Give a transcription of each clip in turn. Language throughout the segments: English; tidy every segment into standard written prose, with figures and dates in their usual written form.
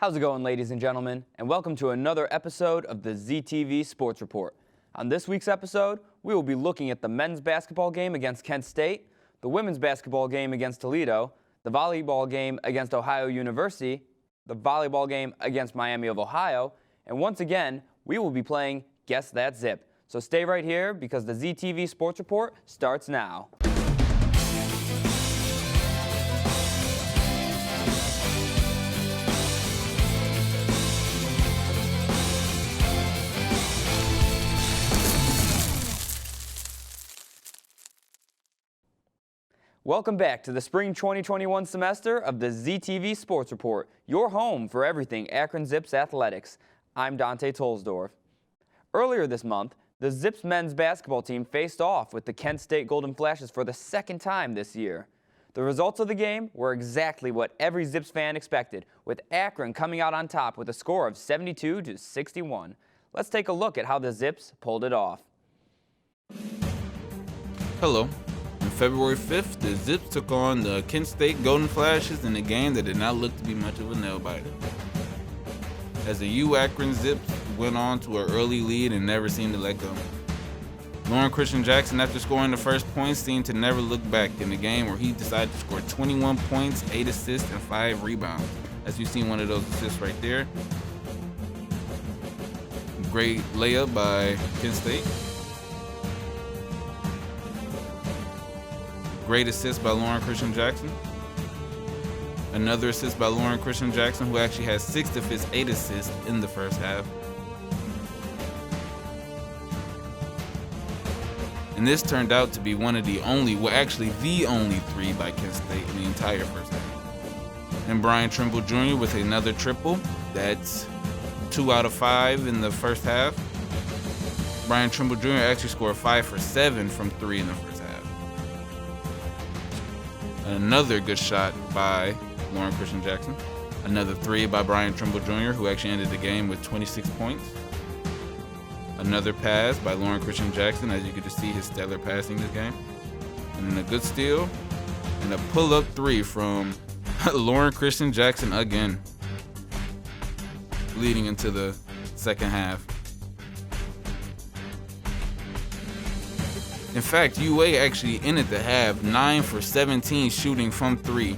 How's it going, ladies and gentlemen, and welcome to another episode of the ZTV Sports Report. On this week's episode, we will be looking at the men's basketball game against Kent State, the women's basketball game against Toledo, the volleyball game against Ohio University, the volleyball game against Miami of Ohio, and once again, we will be playing Guess That Zip. So stay right here because the ZTV Sports Report starts now. Welcome back to the spring 2021 semester of the ZTV Sports Report, your home for everything Akron Zips athletics. I'm Dante Tolsdorf. Earlier this month, the Zips men's basketball team faced off with the Kent State Golden Flashes for the second time this year. The results of the game were exactly what every Zips fan expected, with Akron coming out on top with a score of 72-61. Let's take a look at how the Zips pulled it off. Hello. On February 5th, the Zips took on the Kent State Golden Flashes in a game that did not look to be much of a nail-biter. As the Akron Zips went on to an early lead and never seemed to let go. Lauren Christian Jackson, after scoring the first points, seemed to never look back in the game where he decided to score 21 points, 8 assists, and 5 rebounds. As you see one of those assists right there. Great layup by Kent State. Great assist by Lauren Christian Jackson. Another assist by Lauren Christian Jackson, who actually has 6 of his 8 assists in the first half. And this turned out to be one of the only, well actually the only 3 by Kent State in the entire first half. And Brian Trimble Jr. with another triple. That's 2 out of 5 in the first half. Brian Trimble Jr. actually scored 5 for 7 from 3 in the first half. Another good shot by Lauren Christian Jackson. Another 3 by Brian Trimble Jr., who actually ended the game with 26 points. Another pass by Lauren Christian Jackson, as you could just see his stellar passing this game. And then a good steal and a pull-up 3 from Lauren Christian Jackson again, leading into the second half. In fact, UA actually ended the half 9 for 17 shooting from 3.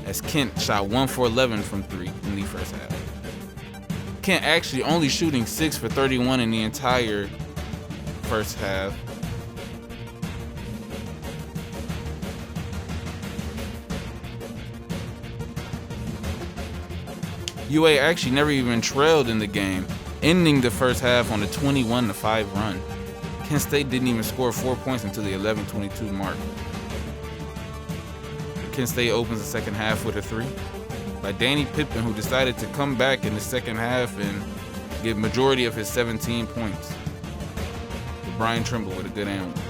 As Kent shot 1 for 11 from 3 in the first half. Kent actually only shooting 6 for 31 in the entire first half. UA actually never even trailed in the game, ending the first half on a 21-5 run. Kent State didn't even score 4 points until the 11:22 mark. Kent State opens the second half with a 3 by Danny Pippen, who decided to come back in the second half and get majority of his 17 points. Brian Trimble with a good and one.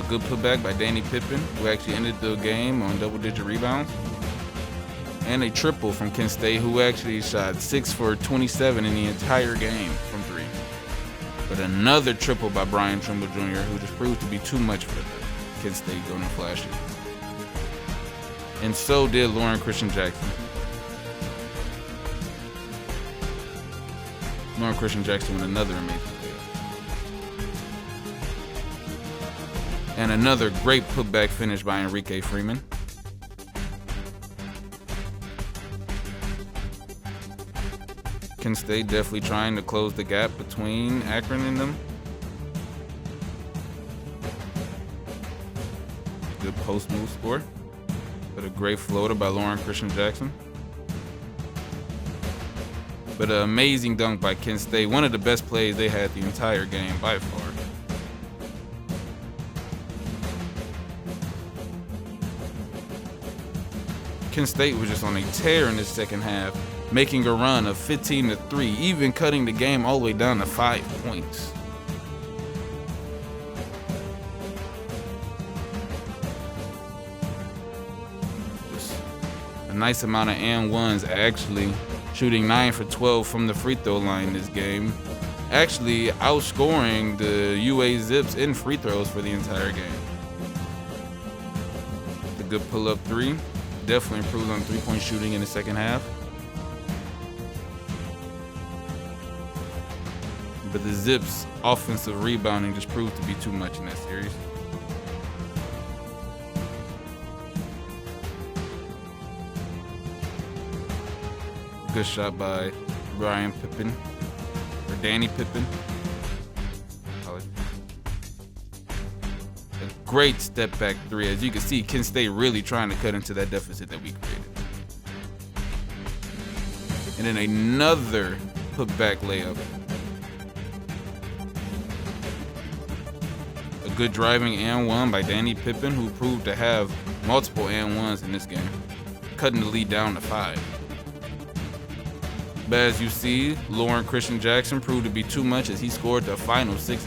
A good putback by Danny Pippen, who actually ended the game on double-digit rebounds. And a triple from Kent State, who actually shot 6 for 27 in the entire game from 3. But another triple by Brian Trimble Jr., who just proved to be too much for the Kent State Golden Flashes. And so did Lauren Christian Jackson. Lauren Christian Jackson with another amazing play. And another great putback finish by Enrique Freeman. Kent State definitely trying to close the gap between Akron and them. Good post move score. But a great floater by Lauren Christian Jackson. But an amazing dunk by Kent State. One of the best plays they had the entire game by far. Kent State was just on a tear in the second half, making a run of 15-3, even cutting the game all the way down to 5 points. Just a nice amount of and ones, actually shooting 9 for 12 from the free throw line this game. Actually outscoring the UA Zips in free throws for the entire game. The good pull-up 3 definitely improved on three-point shooting in the second half. But the Zips' offensive rebounding just proved to be too much in that series. Good shot by Brian Pippen, or Danny Pippen. A great step back three. As you can see, Kent State really trying to cut into that deficit that we created. And then another put-back layup. A good driving and one by Danny Pippen, who proved to have multiple and ones in this game, cutting the lead down to 5. But as you see, Lauren Christian Jackson proved to be too much as he scored the final 6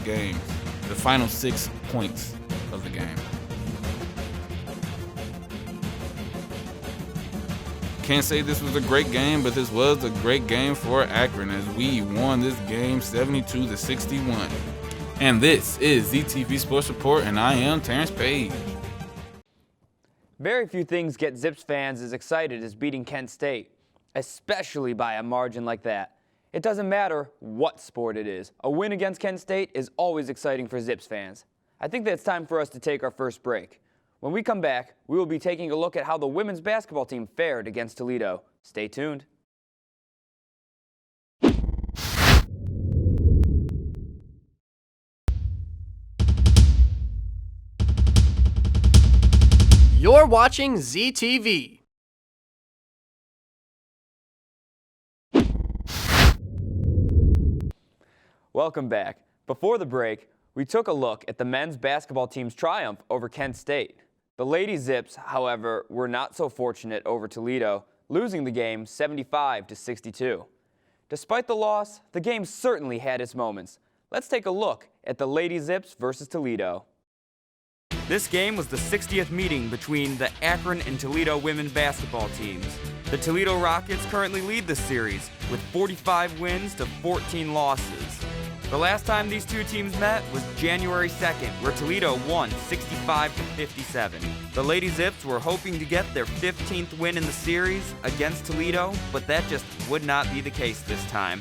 points of the game. Can't say this was a great game, but this was a great game for Akron as we won this game 72-61. And this is ZTV Sports Report, and I am Terrence Page. Very few things get Zips fans as excited as beating Kent State, especially by a margin like that. It doesn't matter what sport it is. A win against Kent State is always exciting for Zips fans. I think that it's time for us to take our first break. When we come back, we will be taking a look at how the women's basketball team fared against Toledo. Stay tuned. You're watching ZTV. Welcome back. Before the break, we took a look at the men's basketball team's triumph over Kent State. The Lady Zips, however, were not so fortunate over Toledo, losing the game 75-62. Despite the loss, the game certainly had its moments. Let's take a look at the Lady Zips versus Toledo. This game was the 60th meeting between the Akron and Toledo women's basketball teams. The Toledo Rockets currently lead the series with 45 wins to 14 losses. The last time these two teams met was January 2nd, where Toledo won 65-57. The Lady Zips were hoping to get their 15th win in the series against Toledo, but that just would not be the case this time.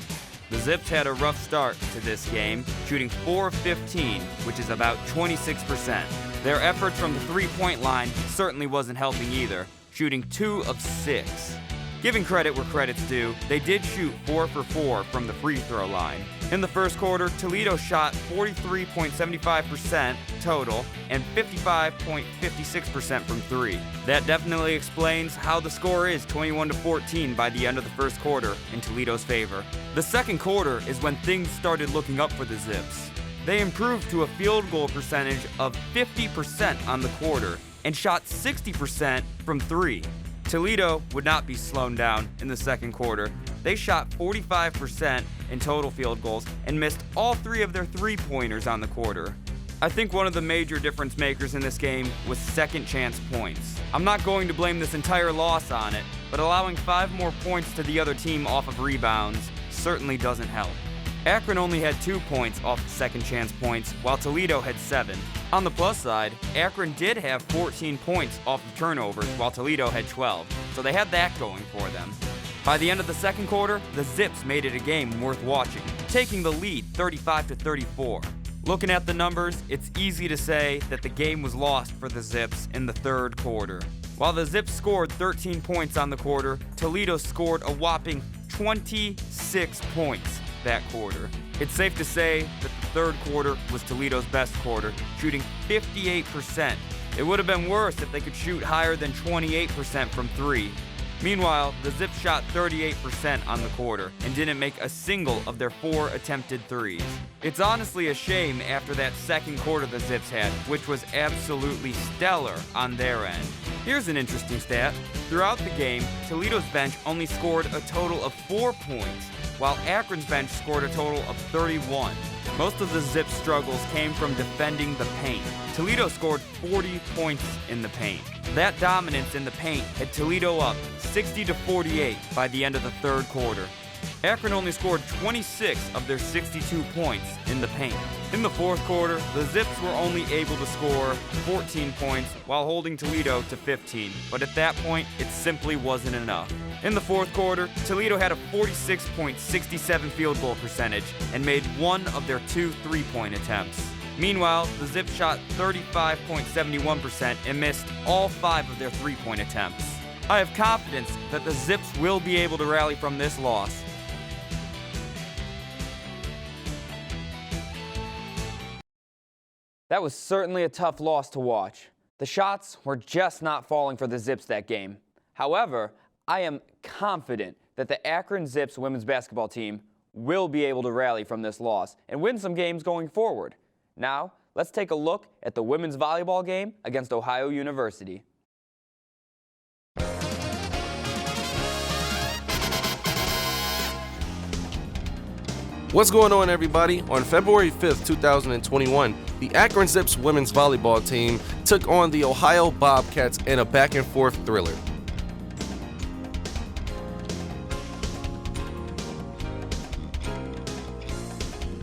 The Zips had a rough start to this game, shooting 4 of 15, which is about 26%. Their efforts from the three-point line certainly wasn't helping either, shooting 2 of 6. Giving credit where credit's due, they did shoot 4 for 4 from the free throw line. In the first quarter, Toledo shot 43.75% total and 55.56% from 3. That definitely explains how the score is 21-14 by the end of the first quarter in Toledo's favor. The second quarter is when things started looking up for the Zips. They improved to a field goal percentage of 50% on the quarter and shot 60% from 3. Toledo would not be slowed down in the second quarter. They shot 45% in total field goals and missed all 3 of their three-pointers on the quarter. I think one of the major difference makers in this game was second chance points. I'm not going to blame this entire loss on it, but allowing 5 more points to the other team off of rebounds certainly doesn't help. Akron only had 2 points off second chance points, while Toledo had 7. On the plus side, Akron did have 14 points off of turnovers, while Toledo had 12, so they had that going for them. By the end of the second quarter, the Zips made it a game worth watching, taking the lead 35-34. Looking at the numbers, it's easy to say that the game was lost for the Zips in the third quarter. While the Zips scored 13 points on the quarter, Toledo scored a whopping 26 points that quarter. It's safe to say that the third quarter was Toledo's best quarter, shooting 58%. It would have been worse if they could shoot higher than 28% from 3. Meanwhile, the Zips shot 38% on the quarter and didn't make a single of their 4 attempted threes. It's honestly a shame after that second quarter the Zips had, which was absolutely stellar on their end. Here's an interesting stat. Throughout the game, Toledo's bench only scored a total of 4 points, while Akron's bench scored a total of 31. Most of the Zips' struggles came from defending the paint. Toledo scored 40 points in the paint. That dominance in the paint had Toledo up 60-48 by the end of the third quarter. Akron only scored 26 of their 62 points in the paint. In the fourth quarter, the Zips were only able to score 14 points while holding Toledo to 15, but at that point, it simply wasn't enough. In the fourth quarter, Toledo had a 46.67 field goal percentage and made one of their 2 3-point attempts. Meanwhile, the Zips shot 35.71% and missed all 5 of their 3-point attempts. I have confidence that the Zips will be able to rally from this loss. That was certainly a tough loss to watch. The shots were just not falling for the Zips that game. However, I am confident that the Akron Zips women's basketball team will be able to rally from this loss and win some games going forward. Now, let's take a look at the women's volleyball game against Ohio University. What's going on, everybody? On February 5th, 2021, the Akron Zips women's volleyball team took on the Ohio Bobcats in a back-and-forth thriller.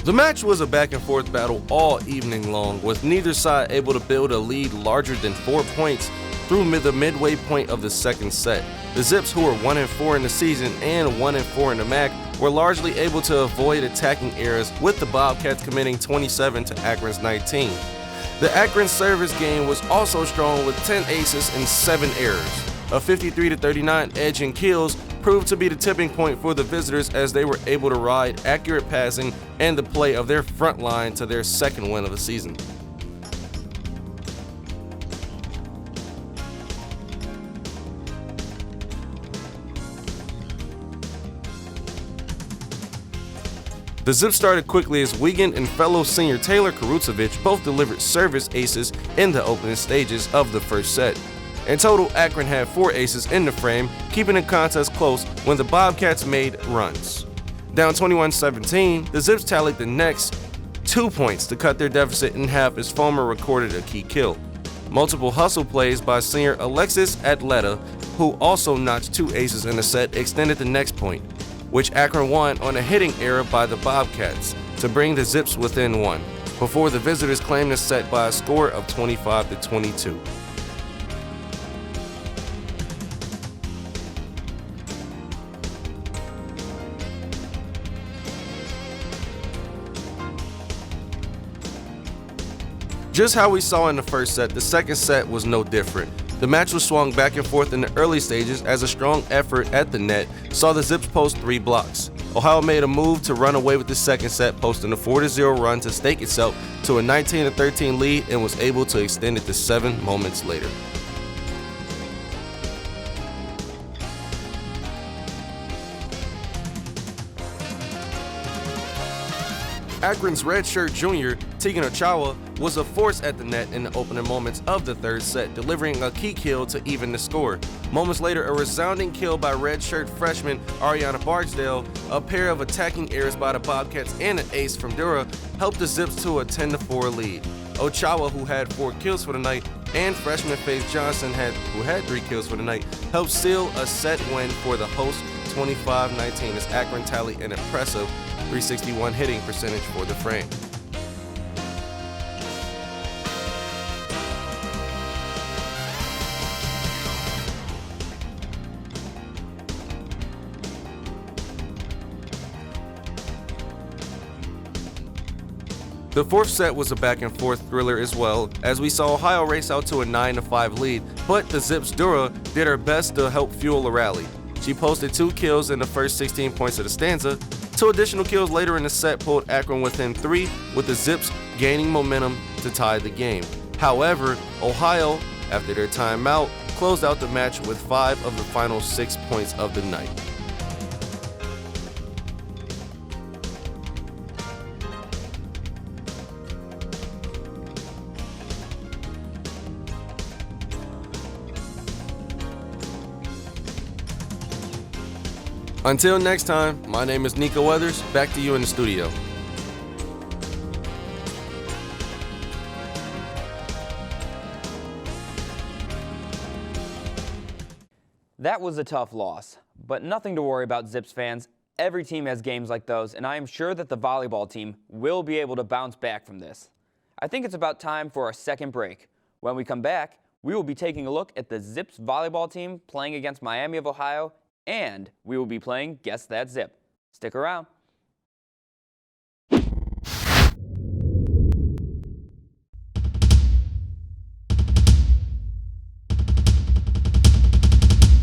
The match was a back-and-forth battle all evening long, with neither side able to build a lead larger than 4 points through the midway point of the second set. The Zips, who were 1-4 in the season and 1-4 in the MAC, were largely able to avoid attacking errors, with the Bobcats committing 27 to Akron's 19. The Akron service game was also strong with 10 aces and 7 errors. A 53-39 edge in kills proved to be the tipping point for the visitors, as they were able to ride accurate passing and the play of their front line to their second win of the season. The Zips started quickly as Wiegand and fellow senior Taylor Karutsevich both delivered service aces in the opening stages of the first set. In total, Akron had 4 aces in the frame, keeping the contest close when the Bobcats made runs. Down 21-17, the Zips tallied the next 2 points to cut their deficit in half as Fulmer recorded a key kill. Multiple hustle plays by senior Alexis Atleta, who also notched 2 aces in the set, extended the next point, which Akron won on a hitting error by the Bobcats to bring the Zips within 1, before the visitors claimed the set by a score of 25-22. Just how we saw in the first set, the second set was no different. The match was swung back and forth in the early stages as a strong effort at the net saw the Zips post 3 blocks. Ohio made a move to run away with the second set, posting a 4-0 run to stake itself to a 19-13 lead, and was able to extend it to 7 moments later. Akron's redshirt junior, Tegan Ochawa, was a force at the net in the opening moments of the third set, delivering a key kill to even the score. Moments later, a resounding kill by redshirt freshman Ariana Barksdale, a pair of attacking errors by the Bobcats, and an ace from Dura helped the Zips to a 10-4 lead. Ochawa, who had 4 kills for the night, and freshman Faith Johnson, who had 3 kills for the night, helped seal a set win for the hosts 25-19 as Akron tallied an impressive 361 hitting percentage for the frame. The fourth set was a back-and-forth thriller as well, as we saw Ohio race out to a 9-5 lead, but the Zips' Dura did her best to help fuel the rally. She posted 2 kills in the first 16 points of the stanza. 2 additional kills later in the set pulled Akron within 3, with the Zips gaining momentum to tie the game. However, Ohio, after their timeout, closed out the match with 5 of the final 6 points of the night. Until next time, my name is Nico Weathers. Back to you in the studio. That was a tough loss, but nothing to worry about, Zips fans. every team has games like those, and I am sure that the volleyball team will be able to bounce back from this. I think it's about time for our second break. When we come back, we will be taking a look at the Zips volleyball team playing against Miami of Ohio, and we will be playing Guess That Zip. Stick around.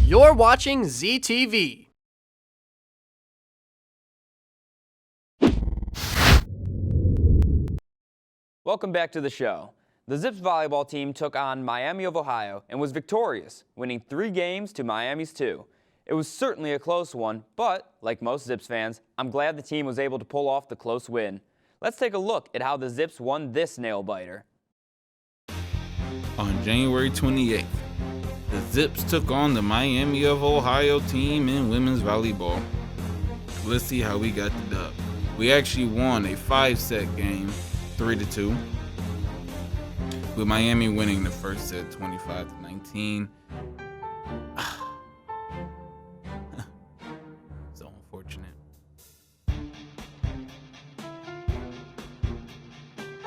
You're watching ZTV. Welcome back to the show. The Zips volleyball team took on Miami of Ohio and was victorious, winning 3 games to Miami's 2. It was certainly a close one, but like most Zips fans, I'm glad the team was able to pull off the close win. Let's take a look at how the Zips won this nail-biter. On January 28th, the Zips took on the Miami of Ohio team in women's volleyball. Let's see how we got the dub. We actually won a 5-set game, 3-2, with Miami winning the first set 25-19. So unfortunate.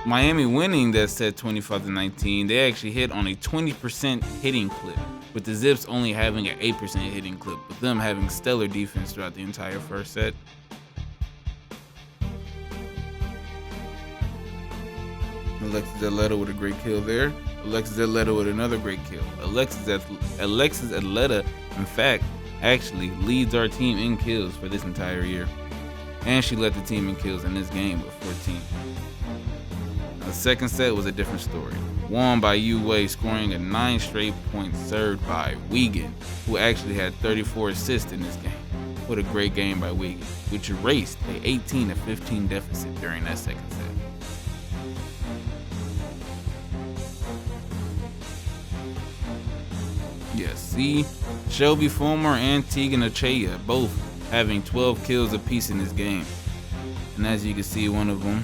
Miami winning that set 25-19, they actually hit on a 20% hitting clip, with the Zips only having an 8% hitting clip, with them having stellar defense throughout the entire first set. Alexis Atleta with a great kill there. Alexis Atleta with another great kill. Alexis Atleta, in fact, actually leads our team in kills for this entire year. And she led the team in kills in this game with 14. The second set was a different story. Won by Wei, scoring a 9 straight points served by Wiegand, who actually had 34 assists in this game. What a great game by Wiegand, which erased a 18-15 deficit during that second set. Yes, see, Shelby Fulmer and Tegan Achaya both having 12 kills apiece in this game. And as you can see, one of them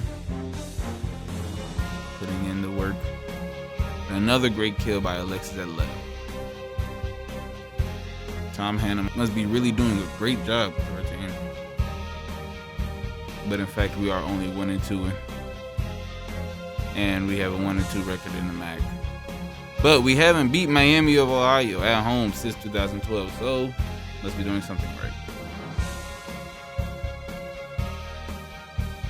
putting in the work. Another great kill by Alexis Atleta. Tom Hannah must be really doing a great job with our team. But in fact, we are only 1-2, and we have a 1-2 record in the MAC. But we haven't beat Miami of Ohio at home since 2012, so must be doing something right.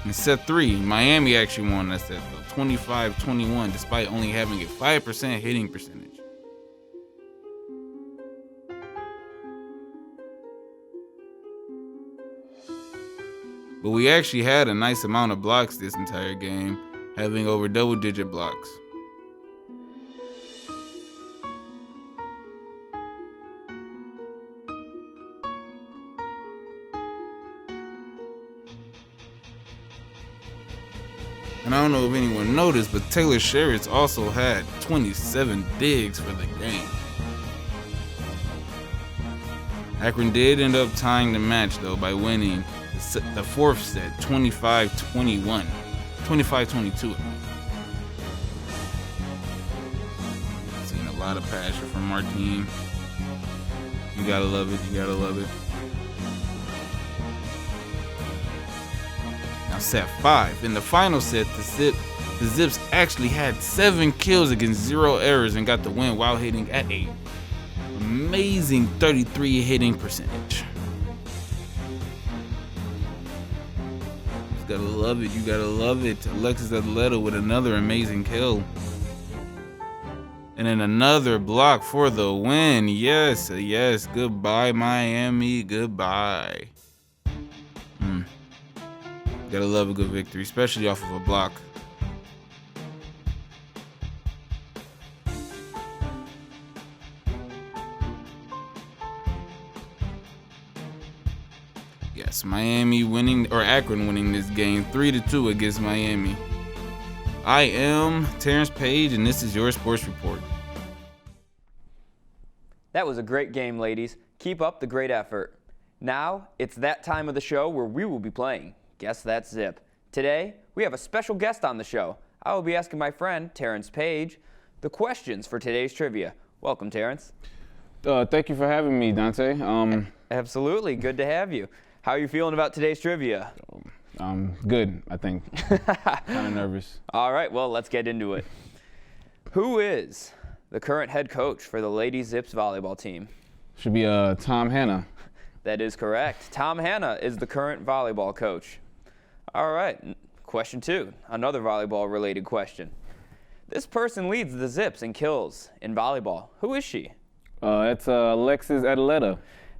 In set 3, Miami actually won that set, though, 25-21, despite only having a 5% hitting percentage. But we actually had a nice amount of blocks this entire game, having over double-digit blocks. And I don't know if anyone noticed, but Taylor Sherritt's also had 27 digs for the game. Akron did end up tying the match, though, by winning the fourth set, 25-21. 25-22. Seeing a lot of passion from our team. You gotta love it, you gotta love it. Set 5. In the final set, the Zips actually had 7 kills against 0 errors and got the win while hitting at a amazing 33 hitting percentage. You gotta love it, you gotta love it. Alexis Atleta with another amazing kill. And then another block for the win. Yes, yes. Goodbye, Miami. Goodbye. Gotta love a good victory, especially off of a block. Yes, Miami winning, or Akron winning this game 3-2 against Miami. I am Terrence Page, and this is your Sports Report. That was a great game, ladies. Keep up the great effort. Now, it's that time of the show where we will be playing Guess That Zip. Today, we have a special guest on the show. I will be asking my friend, Terrence Page, the questions for today's trivia. Welcome, Terrence. Thank you for having me, Dante. Absolutely. Good to have you. How are you feeling about today's trivia? Good, I think. Kind of nervous. All right, well, let's get into it. Who is the current head coach for the Lady Zips volleyball team? Should be Tom Hanna. That is correct. Tom Hanna is the current volleyball coach. All right, question 2, another volleyball-related question. This person leads the Zips in kills in volleyball. Who is she? It's Alexis Atleta.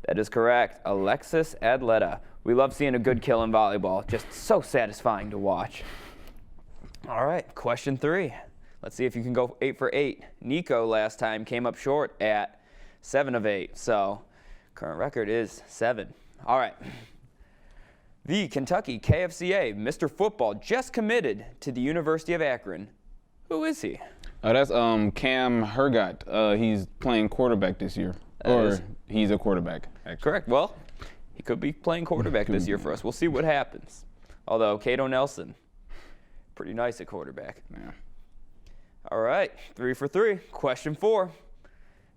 That is correct, Alexis Adleta. We love seeing a good kill in volleyball. Just so satisfying to watch. All right, question 3. Let's see if you can go 8 for 8. Nico last time came up short at 7 of 8, so current record is 7. All right. The Kentucky KFCA Mr. Football just committed to the University of Akron. Who is he? That's Cam Hergott. He's playing quarterback this year. He's a quarterback, actually. Correct. Well, he could be playing quarterback this year for us. We'll see what happens. Although, Cato Nelson, pretty nice at quarterback. Yeah. All right, 3 for 3. Question 4.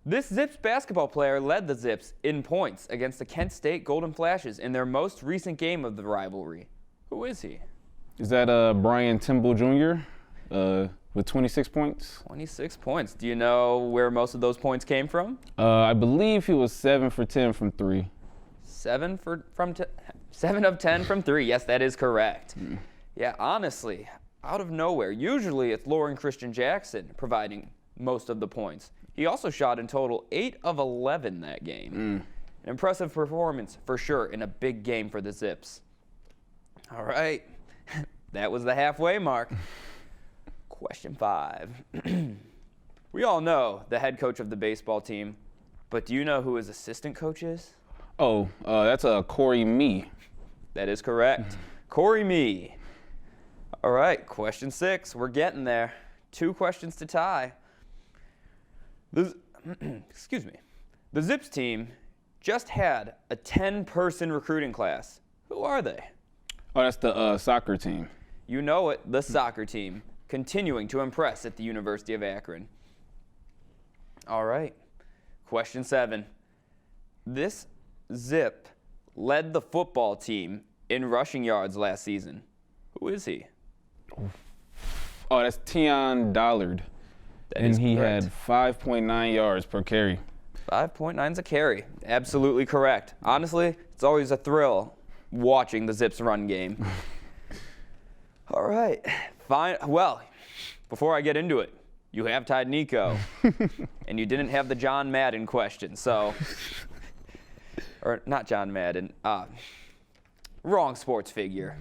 This Zips basketball player led the Zips in points against the Kent State Golden Flashes in their most recent game of the rivalry. Who is he? Is that Brian Timble Jr. With 26 points? 26 points. Do you know where most of those points came from? I believe he was 7 for 10 from 3. 7 of 10 from 3. Yes, that is correct. Yeah, honestly, out of nowhere. Usually it's Lauren Christian Jackson providing most of the points. He also shot in total 8 of 11 that game. An impressive performance for sure in a big game for the Zips. All right, that was the halfway mark. Question 5. We all know the head coach of the baseball team, but do you know who his assistant coach is? Oh, that's Corey Mee. That is correct. Corey Mee. All right, question 6. We're getting there. 2 questions to tie. Excuse me. The Zips team just had a 10-person recruiting class. Who are they? Oh, that's the soccer team. You know it, the soccer team, continuing to impress at the University of Akron. All right, question 7. This Zip led the football team in rushing yards last season. Who is he? Oh, that's Tion Dollard. And he had 5.9 yards per carry. 5.9's a carry. Absolutely correct. Honestly, it's always a thrill watching the Zips run game. All right. Fine. Well, before I get into it, you have tied Nico, and you didn't have the John Madden question, so, or not John Madden, wrong sports figure.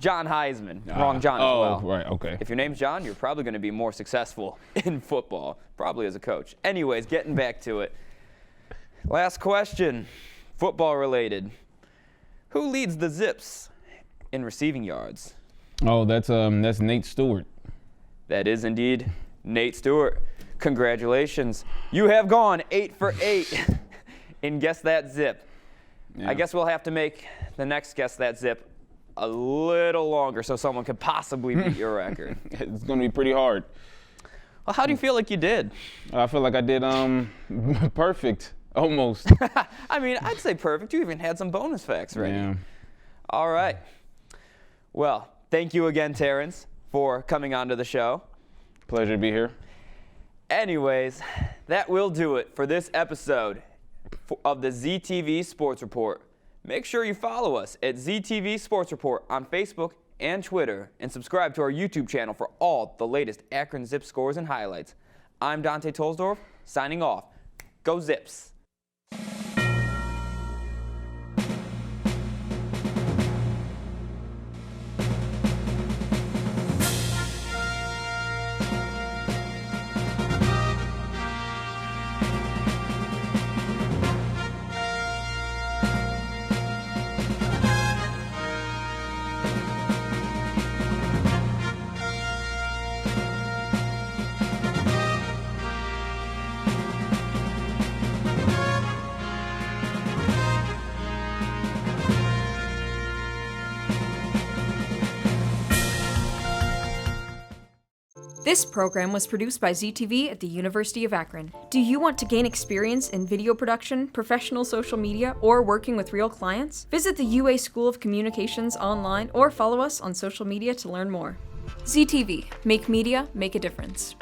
John Heisman. Wrong John as well. Oh, right, okay. If your name's John, you're probably going to be more successful in football, probably as a coach. Anyways, getting back to it. Last question, football related. Who leads the Zips in receiving yards? Oh, that's Nate Stewart. That is indeed Nate Stewart. Congratulations. You have gone 8 for 8 in Guess That Zip. Yeah. I guess we'll have to make the next Guess That Zip a little longer so someone could possibly beat your record. It's going to be pretty hard. Well, how do you feel like you did? I feel like I did perfect, almost. I mean, I'd say perfect. You even had some bonus facts ready. Yeah. All right. Well, thank you again, Terrence, for coming onto the show. Pleasure to be here. Anyways, that will do it for this episode of the ZTV Sports Report. Make sure you follow us at ZTV Sports Report on Facebook and Twitter, and subscribe to our YouTube channel for all the latest Akron Zips scores and highlights. I'm Dante Tolsdorf, signing off. Go Zips! This program was produced by ZTV at the University of Akron. Do you want to gain experience in video production, professional social media, or working with real clients? Visit the UA School of Communications online or follow us on social media to learn more. ZTV, make media, make a difference.